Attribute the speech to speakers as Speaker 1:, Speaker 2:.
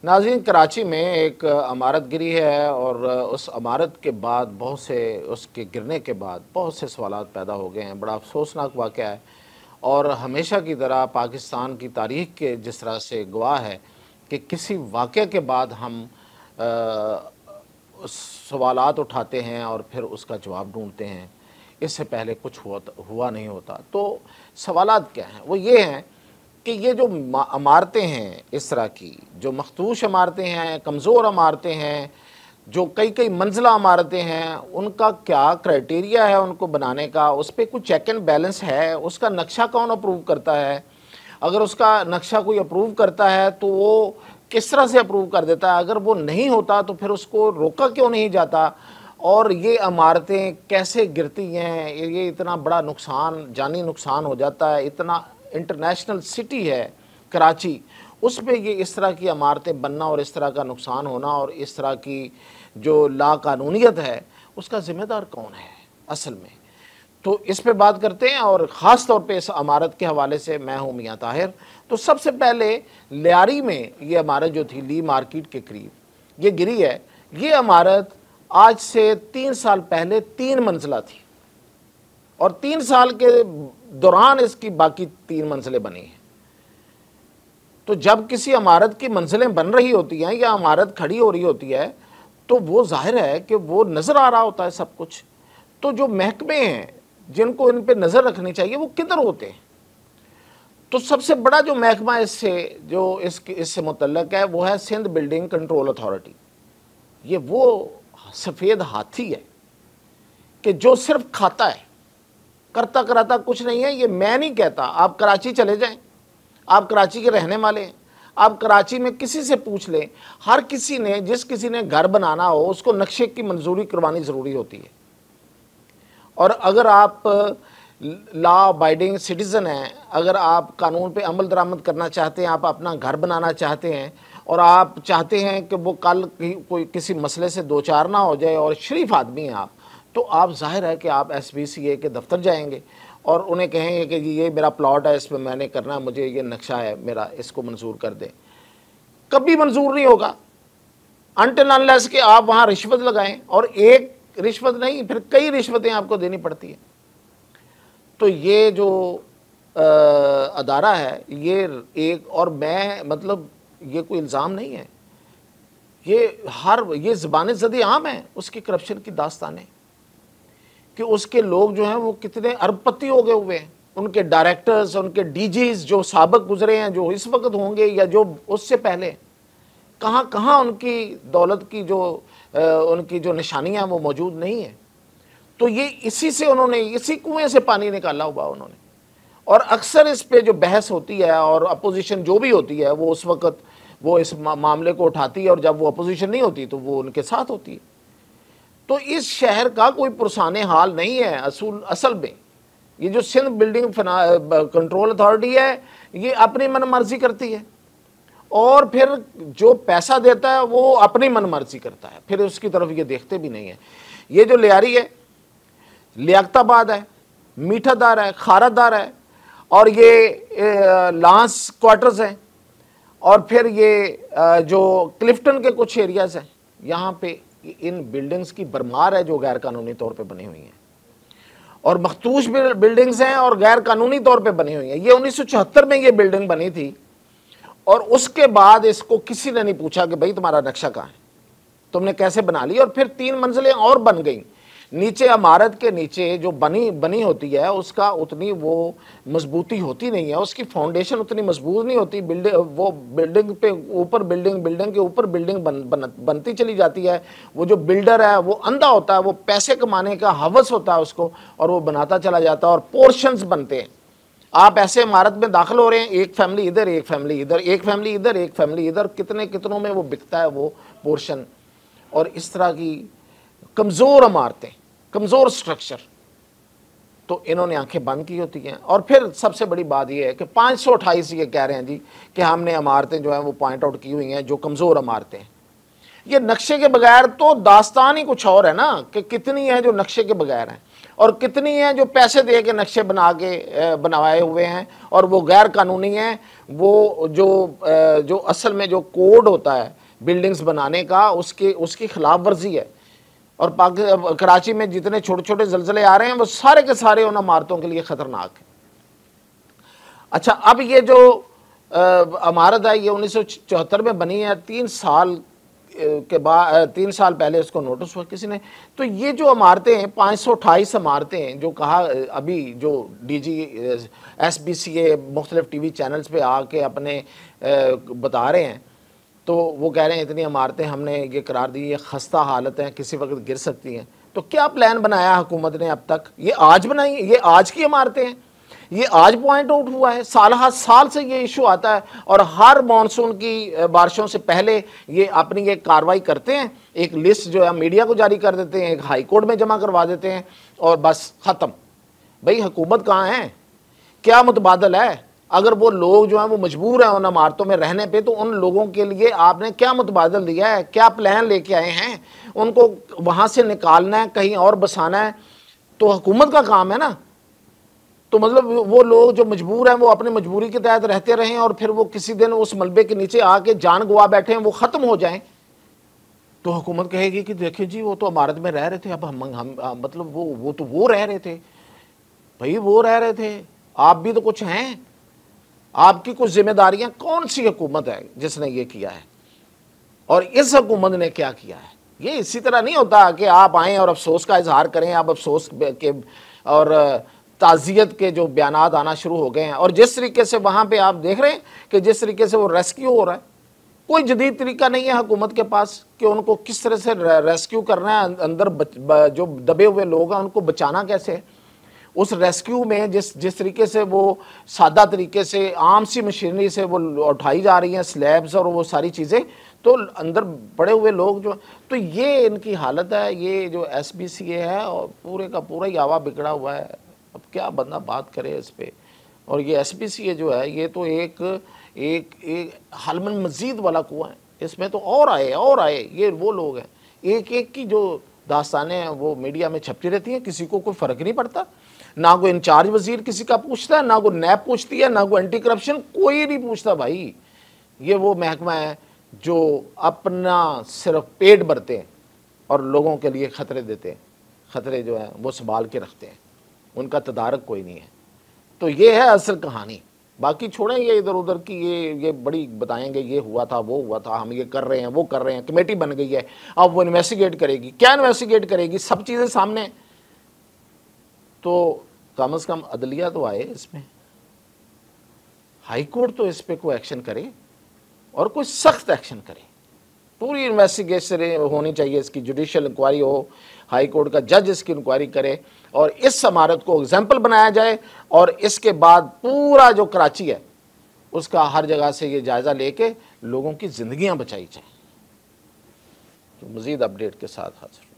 Speaker 1: नाज़रीन, कराची में एक इमारत गिरी है और उस इमारत के बाद बहुत से उसके गिरने के बाद बहुत से सवालात पैदा हो गए हैं। बड़ा अफसोसनाक वाक़या है और हमेशा की तरह पाकिस्तान की तारीख़ के जिस तरह से गवाह है कि किसी वाक़ये के बाद हम सवालात उठाते हैं और फिर उसका जवाब ढूंढते हैं, इससे पहले कुछ हुआ नहीं होता। तो सवालात क्या हैं? वो ये हैं कि ये जो इमारतें हैं इस तरह की, जो मखदूश इमारतें हैं, कमज़ोर इमारतें हैं, जो कई कई मंजिला इमारतें हैं, उनका क्या क्राइटेरिया है उनको बनाने का? उस पर कुछ चेक एंड बैलेंस है? उसका नक्शा कौन अप्रूव करता है? अगर उसका नक्शा कोई अप्रूव करता है तो वो किस तरह से अप्रूव कर देता है? अगर वो नहीं होता तो फिर उसको रोका क्यों नहीं जाता? और ये इमारतें कैसे गिरती हैं? ये इतना बड़ा नुकसान, जानी नुकसान हो जाता है। इतना इंटरनेशनल सिटी है कराची, उस पे ये इस तरह की इमारतें बनना और इस तरह का नुकसान होना और इस तरह की जो लाकानूनियत है, उसका ज़िम्मेदार कौन है असल में? तो इस पे बात करते हैं और ख़ास तौर पे इस इमारत के हवाले से मैं हूँ मियाँ ताहिर। तो सबसे पहले लियारी में ये इमारत जो थी, ली मार्केट के करीब ये गिरी है। ये इमारत आज से 3 साल पहले 3 मंजिला थी और 3 साल के दौरान इसकी बाकी 3 मंजिलें बनी हैं। तो जब किसी इमारत की मंजिलें बन रही होती हैं या इमारत खड़ी हो रही होती है तो वो जाहिर है कि वो नज़र आ रहा होता है सब कुछ। तो जो महकमे हैं जिनको इन पे नज़र रखनी चाहिए वो किधर होते हैं? तो सबसे बड़ा जो महकमा इससे मुतल्लक है वो है सिंध बिल्डिंग कंट्रोल अथॉरिटी। ये वो सफ़ेद हाथी है कि जो सिर्फ खाता है, करता कराता कुछ नहीं है। ये मैं नहीं कहता, आप कराची चले जाएं, आप कराची के रहने वाले हैं, आप कराची में किसी से पूछ लें, हर किसी ने, जिस किसी ने घर बनाना हो उसको नक्शे की मंजूरी करवानी ज़रूरी होती है। और अगर आप लॉ अबाइडिंग सिटीज़न हैं, अगर आप कानून पे अमल दरामद करना चाहते हैं, आप अपना घर बनाना चाहते हैं और आप चाहते हैं कि वो कल कोई किसी मसले से दो चार ना हो जाए और शरीफ आदमी हैं आप, तो आप जाहिर है कि आप SBCA के दफ्तर जाएंगे और उन्हें कहेंगे कि ये मेरा प्लॉट है, इस पर मैंने करना है, मुझे ये नक्शा है मेरा, इसको मंजूर कर दें। कभी मंजूर नहीं होगा अनटिल अनलेस कि आप वहाँ रिश्वत लगाएं, और एक रिश्वत नहीं फिर कई रिश्वतें आपको देनी पड़ती है। तो ये जो अदारा है ये एक, और मैं मतलब ये कोई इल्ज़ाम नहीं है, ये ज़बान ज़द आम है उसकी करप्शन की दास्तानें कि उसके लोग जो हैं वो कितने अरबपति हो गए हुए हैं, उनके डायरेक्टर्स, उनके DGs जो साबिक गुजरे हैं, जो इस वक्त होंगे या जो उससे पहले, कहाँ कहाँ उनकी दौलत की उनकी जो निशानियाँ वो मौजूद नहीं है। तो ये इसी से उन्होंने, इसी कुएं से पानी निकाला हुआ उन्होंने। और अक्सर इस पे जो बहस होती है और अपोजिशन जो भी होती है वो उस वक्त वो इस मामले को उठाती है, और जब वो अपोजिशन नहीं होती तो वो उनके साथ होती है। तो इस शहर का कोई पुरसाने हाल नहीं है असल में। ये जो सिंध बिल्डिंग कंट्रोल अथॉरिटी है ये अपनी मनमर्जी करती है और फिर जो पैसा देता है वो अपनी मनमर्जी करता है, फिर उसकी तरफ ये देखते भी नहीं है। ये जो लियारी है, लियाकताबाद है, मीठादार है, खारादार है, और ये लांस क्वार्टर्स हैं, और फिर ये जो क्लिफ्टन के कुछ एरियाज़ हैं, यहाँ पे इन बिल्डिंग्स की भरमार है जो गैर कानूनी तौर पे बनी हुई हैं, और मखदूश बिल्डिंग्स हैं और गैर कानूनी तौर पे बनी हुई हैं। ये 1974 में ये बिल्डिंग बनी थी और उसके बाद इसको किसी ने नहीं पूछा कि भाई तुम्हारा नक्शा कहाँ है, तुमने कैसे बना ली। और फिर 3 मंजिलें और बन गई नीचे। इमारत के नीचे जो बनी होती है उसका उतनी वो मजबूती होती नहीं है, उसकी फाउंडेशन उतनी मजबूत नहीं होती। बिल्डिंग पे ऊपर बिल्डिंग के ऊपर बिल्डिंग बनती चली जाती है। वो जो बिल्डर है वो अंधा होता है, वो पैसे कमाने का हवस होता है उसको, और वो बनाता चला जाता है और पोर्शंस बनते हैं। आप ऐसे इमारत में दाखिल हो रहे हैं, एक फैमिली इधर, एक फैमिली इधर, एक फैमिली इधर, एक फैमिली इधर, कितनों में वो बिकता है वो पोर्शन। और इस तरह की कमज़ोर इमारतें, कमज़ोर स्ट्रक्चर, तो इन्होंने आंखें बंद की होती हैं। और फिर सबसे बड़ी बात यह है कि 528 ये कह रहे हैं जी कि हमने इमारतें जो हैं वो पॉइंट आउट की हुई हैं जो कमज़ोर इमारतें हैं। ये नक्शे के बगैर तो दास्तान ही कुछ और है ना, कि कितनी है जो नक्शे के बगैर हैं। और कितनी हैं जो पैसे दे के नक्शे बनवाए हुए हैं और वो गैर कानूनी हैं। वो जो असल में जो कोड होता है बिल्डिंग्स बनाने का, उसकी खिलाफ वर्जी है। और कराची में जितने छोटे छोटे जलजले आ रहे हैं वो सारे के सारे उन इमारतों के लिए ख़तरनाक है। अच्छा, अब ये जो इमारत है ये 1974 में बनी है, 3 साल के बाद 3 साल पहले इसको नोटिस हुआ किसी ने। तो ये जो इमारतें हैं 528 इमारतें जो कहा अभी जो DG SBCA मुख्तलिफ TV चैनल्स पे आके अपने बता रहे हैं, तो वो कह रहे हैं इतनी इमारतें हमने ये करार दी, ये खस्ता हालत है, किसी वक्त गिर सकती हैं। तो क्या प्लान बनाया हुकूमत ने अब तक? ये आज बनाई, ये आज की इमारतें हैं, ये आज पॉइंट आउट हुआ है। साल से ये इशू आता है और हर मानसून की बारिशों से पहले ये अपनी एक कार्रवाई करते हैं, एक लिस्ट जो है मीडिया को जारी कर देते हैं, एक हाई कोर्ट में जमा करवा देते हैं और बस ख़त्म। भाई हुकूमत कहाँ है? क्या मुतबादल है? अगर वो लोग जो हैं वो मजबूर हैं उन इमारतों में रहने पे, तो उन लोगों के लिए आपने क्या मुतबादल दिया है? क्या प्लान लेके आए हैं? उनको वहाँ से निकालना है, कहीं और बसाना है, तो हुकूमत का काम है ना। तो मतलब वो लोग जो मजबूर हैं वो अपनी मजबूरी के तहत रहते रहें और फिर वो किसी दिन उस मलबे के नीचे आके जान गवा बैठे हैं, वो ख़त्म हो जाएं, तो हुकूमत कहेगी कि देखिए जी वो तो इमारत में रह रहे थे, अब हम मतलब वो रह रहे थे। भाई वो रह रहे थे, आप भी तो कुछ हैं, आपकी कुछ जिम्मेदारियां। कौन सी हुकूमत है जिसने ये किया है और इस हुकूमत ने क्या किया है? ये इसी तरह नहीं होता कि आप आएँ और अफसोस का इजहार करें। आप अफसोस के और ताज़ियत के जो बयानात आना शुरू हो गए हैं, और जिस तरीके से वहाँ पे आप देख रहे हैं कि जिस तरीके से वो रेस्क्यू हो रहा है, कोई जदीद तरीका नहीं है हुकूमत के पास कि उनको किस तरह से रेस्क्यू करना है। अंदर जो दबे हुए लोग हैं उनको बचाना कैसे है। उस रेस्क्यू में जिस तरीके से वो सादा तरीके से आम सी मशीनरी से वो उठाई जा रही हैं स्लैब्स और वो सारी चीज़ें, तो अंदर पड़े हुए लोग जो, तो ये इनकी हालत है। ये जो SBCA है और पूरे का पूरा ही आवा बिगड़ा हुआ है। अब क्या बंदा बात करे इस पर। और ये SBCA जो है ये तो एक हलमन मजीद वाला कुआं है, इसमें तो और आए ये वो लोग हैं। एक की जो दास्तानें हैं वो मीडिया में छपती रहती हैं, किसी को कोई फ़र्क नहीं पड़ता। ना कोई इंचार्ज वजीर किसी का पूछता है, ना कोई नैब पूछती है, ना कोई एंटी करप्शन, कोई नहीं पूछता। भाई ये वो महकमा है जो अपना सिर्फ पेट भरते हैं और लोगों के लिए ख़तरे देते हैं, ख़तरे जो हैं वो संभाल के रखते हैं, उनका तदारक कोई नहीं है। तो ये है असल कहानी। बाकी छोड़ें ये इधर उधर की, ये बड़ी बताएंगे ये हुआ था वो हुआ था, हम ये कर रहे हैं वो कर रहे हैं, कमेटी बन गई है, अब वो इन्वेस्टिगेट करेगी। क्या इन्वेस्टिगेट करेगी? सब चीज़ें सामने। तो कम से कम अदलिया तो आए इसमें, हाई कोर्ट तो इस पर कोई एक्शन करे और कोई सख्त एक्शन करे। पूरी इन्वेस्टिगेशन होनी चाहिए, इसकी जुडिशियल इंक्वायरी हो, हाई कोर्ट का जज इसकी इंक्वायरी करे और इस इमारत को एग्जाम्पल बनाया जाए। और इसके बाद पूरा जो कराची है उसका हर जगह से ये जायज़ा लेके लोगों की ज़िंदगियां बचाई जाए। तो मज़ीद अपडेट के साथ हाजिर।